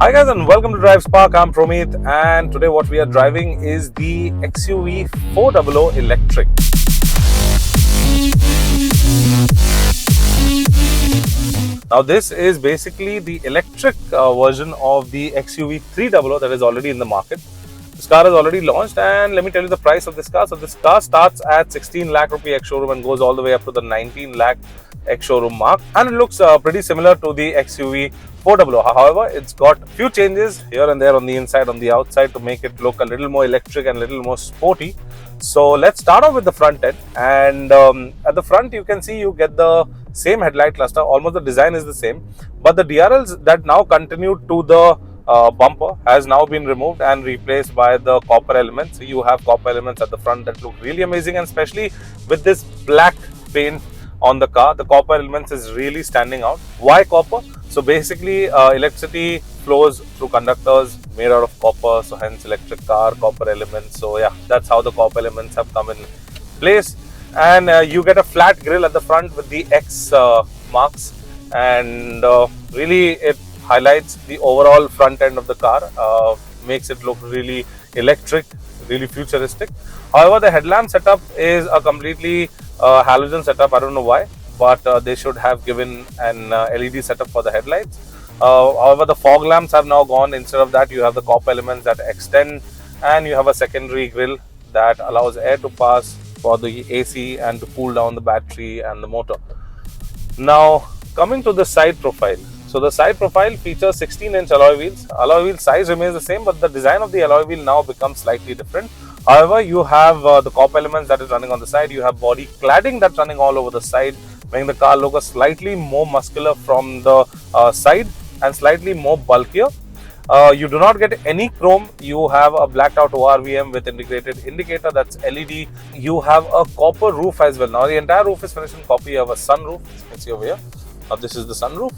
Hi guys and welcome to Drive Spark. I'm Promeet and today what we are driving is the XUV400 Electric. Now this is basically the electric version of the XUV300 that is already in the market. This car is already launched and let me tell you the price of this car. So this car starts at 16 lakh rupee ex-showroom and goes all the way up to the 19 lakh ex-showroom mark, and it looks pretty similar to the XUV400. However, it's got few changes here and there on the inside, on the outside, to make it look a little more electric and a little more sporty. So let's start off with the front end, and at the front you can see you get the same headlight cluster. Almost the design is the same, but the DRLs that now continue to the bumper has now been removed and replaced by the copper elements. So you have copper elements at the front that look really amazing, and especially with this black paint on the car, the copper elements is really standing out. Why copper? So basically electricity flows through conductors made out of copper, so hence electric car, copper elements. So yeah, that's how the copper elements have come in place. And you get a flat grille at the front with the X marks, and really it highlights the overall front end of the car, makes it look really electric, really futuristic. However, the headlamp setup is a completely halogen setup. I don't know why, but they should have given an LED setup for the headlights. However, the fog lamps have now gone. Instead of that, you have the copper elements that extend, and you have a secondary grille that allows air to pass for the AC and to cool down the battery and the motor. Now, coming to the side profile. So the side profile features 16-inch alloy wheels. Alloy wheel size remains the same, but the design of the alloy wheel now becomes slightly different. However, you have the copper elements that is running on the side. You have body cladding that's running all over the side, making the car look a slightly more muscular from the side and slightly more bulkier. You do not get any chrome. You have a blacked out ORVM with integrated indicator that's LED. You have a copper roof as well. Now the entire roof is finished in copper. You have a sunroof, as you can see over here. Now this is the sunroof,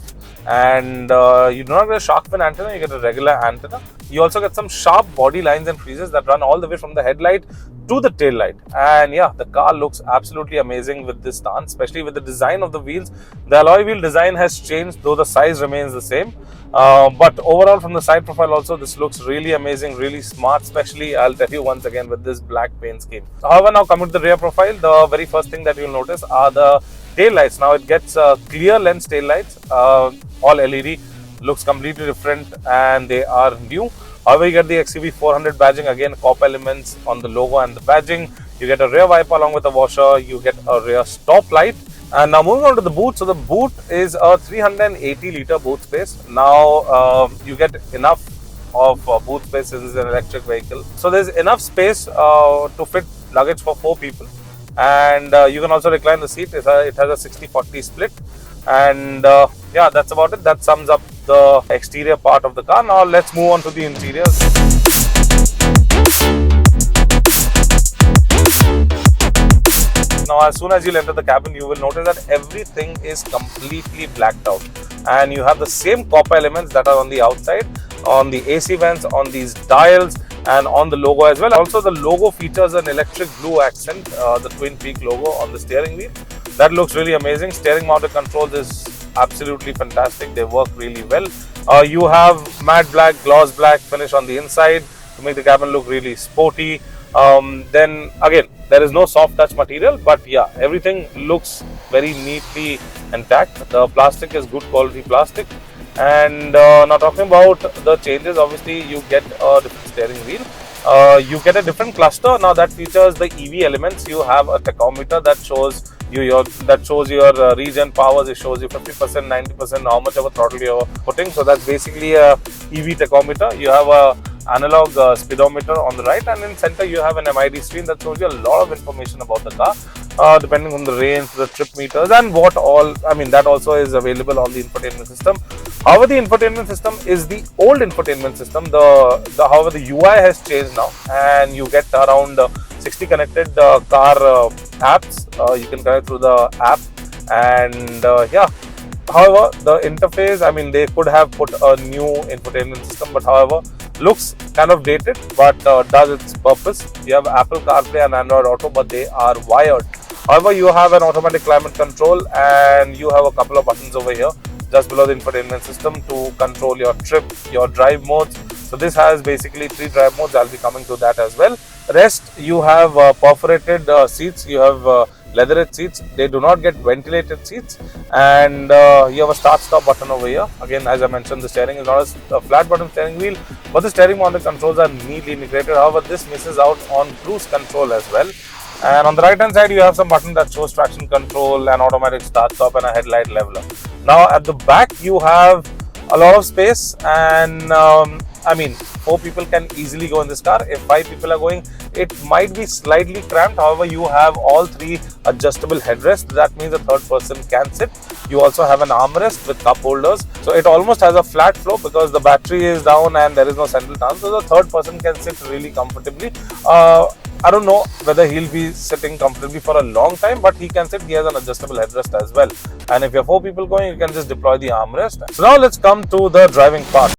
and you do not get a shark fin antenna, you get a regular antenna. You also get some sharp body lines and creases that run all the way from the headlight to the tail light. And yeah, the car looks absolutely amazing with this stance, especially with the design of the wheels. The alloy wheel design has changed, though the size remains the same. But overall, from the side profile also, this looks really amazing, really smart, especially, I'll tell you once again, with this black paint scheme. However, now coming to the rear profile, the very first thing that you'll notice are the tail lights. Now it gets clear lens tail lights, all LED, looks completely different and they are new. However, you get the XUV400 badging, again copper elements on the logo and the badging. You get a rear wiper along with a washer. You get a rear stop light. And now moving on to the boot. So the boot is a 380 litre boot space. Now you get enough of boot space since it's an electric vehicle. So there's enough space to fit luggage for 4 people. And you can also recline the seat. It has a 60-40 split, and yeah, that's about it. That sums up the exterior part of the car. Now let's move on to the interior. Now as soon as you enter the cabin, you will notice that everything is completely blacked out, and you have the same copper elements that are on the outside, on the AC vents, on these dials, and on the logo as well. Also, the logo features an electric blue accent, the twin peak logo on the steering wheel. That looks really amazing. Steering mounted controls is absolutely fantastic. They work really well. You have matte black, gloss black finish on the inside to make the cabin look really sporty. Then again, there is no soft touch material, but yeah, everything looks very neatly intact. The plastic is good quality plastic. And now talking about the changes, obviously you get a different steering wheel. You get a different cluster. Now that features the EV elements. You have a tachometer that shows you your regen powers. It shows you 50%, 90%, how much of a throttle you're putting. So that's basically a EV tachometer. You have a analog speedometer on the right, and in center you have an MID screen that shows you a lot of information about the car, depending on the range, the trip meters, and what all. I mean, that also is available on the infotainment system. However, the infotainment system is the old infotainment system. However, the UI has changed now, and you get around 60 connected car apps. You can connect through the app, and yeah. However, the interface, I mean, they could have put a new infotainment system, but however, looks kind of dated, but does its purpose. You have Apple CarPlay and Android Auto, but they are wired. However, you have an automatic climate control, and you have a couple of buttons over here just below the infotainment system to control your trip, your drive modes. So this has basically 3 drive modes. I'll be coming to that as well. Rest, you have perforated seats, you have leatherette seats. They do not get ventilated seats, and you have a start stop button over here. Again, as I mentioned, the steering is not a flat bottom steering wheel, but the steering mounted controls are neatly integrated. However, this misses out on cruise control as well. And on the right hand side, you have some button that shows traction control, an automatic start stop, and a headlight leveler. Now at the back, you have a lot of space, and I mean, 4 people can easily go in this car. If 5 people are going, it might be slightly cramped. However, you have all 3 adjustable headrests. That means a third person can sit. You also have an armrest with cup holders. So it almost has a flat floor because the battery is down and there is no central stand. So the third person can sit really comfortably. I don't know whether he'll be sitting comfortably for a long time, but he can sit. He has an adjustable headrest as well. And if you're 4 people going, you can just deploy the armrest. So now let's come to the driving part.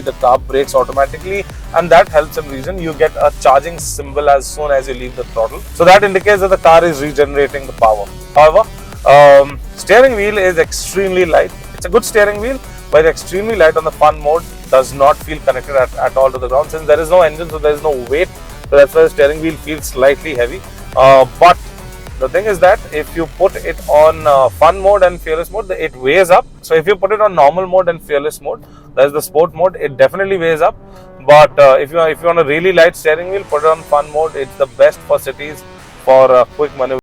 The car brakes automatically, and that helps in reason you get a charging symbol as soon as you leave the throttle, so that indicates that the car is regenerating the power. However, steering wheel is extremely light. It's a good steering wheel, but extremely light on the fun mode. Does not feel connected at all to the ground, since there is no engine, so there is no weight, so that's why the steering wheel feels slightly heavy. But the thing is that if you put it on fun mode and fearless mode, it weighs up. So if you put it on normal mode and fearless mode, There's the sport mode. It definitely weighs up, but if you want a really light steering wheel, put it on fun mode. It's the best for cities for quick maneuver.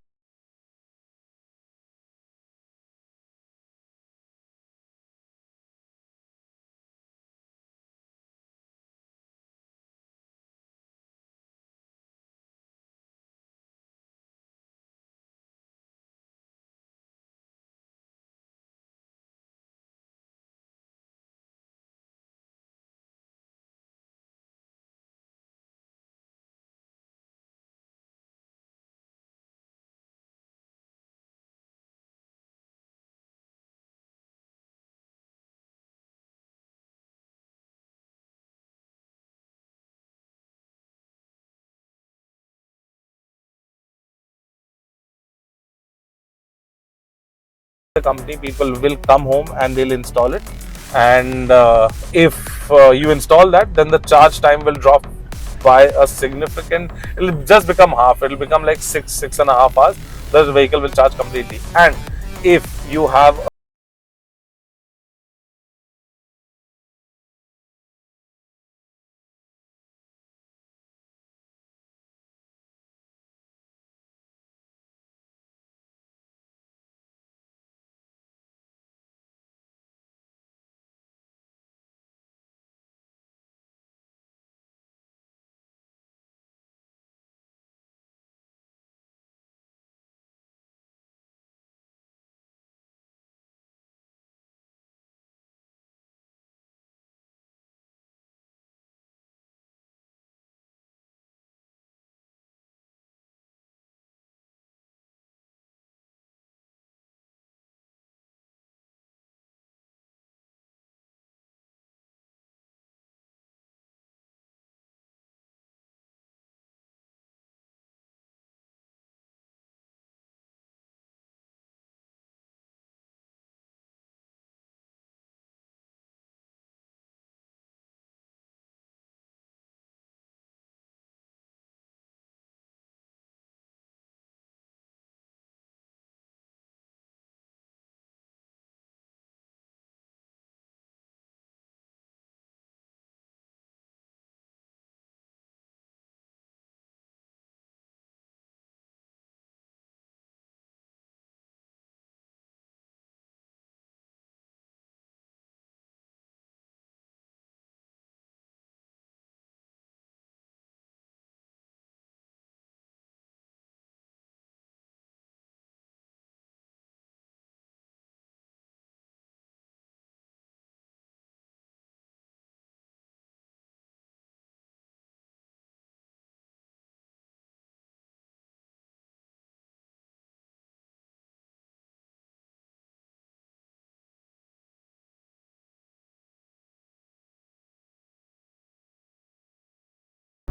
The company people will come home and they'll install it, and if you install that, then the charge time will drop by a significant, it'll just become half, it'll become like 6.5 hours. The vehicle will charge completely. And if you have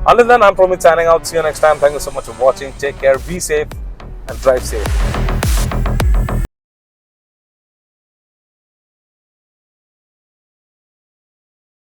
Other than, I'm Promeet signing out. See you next time. Thank you so much for watching. Take care, be safe, and drive safe.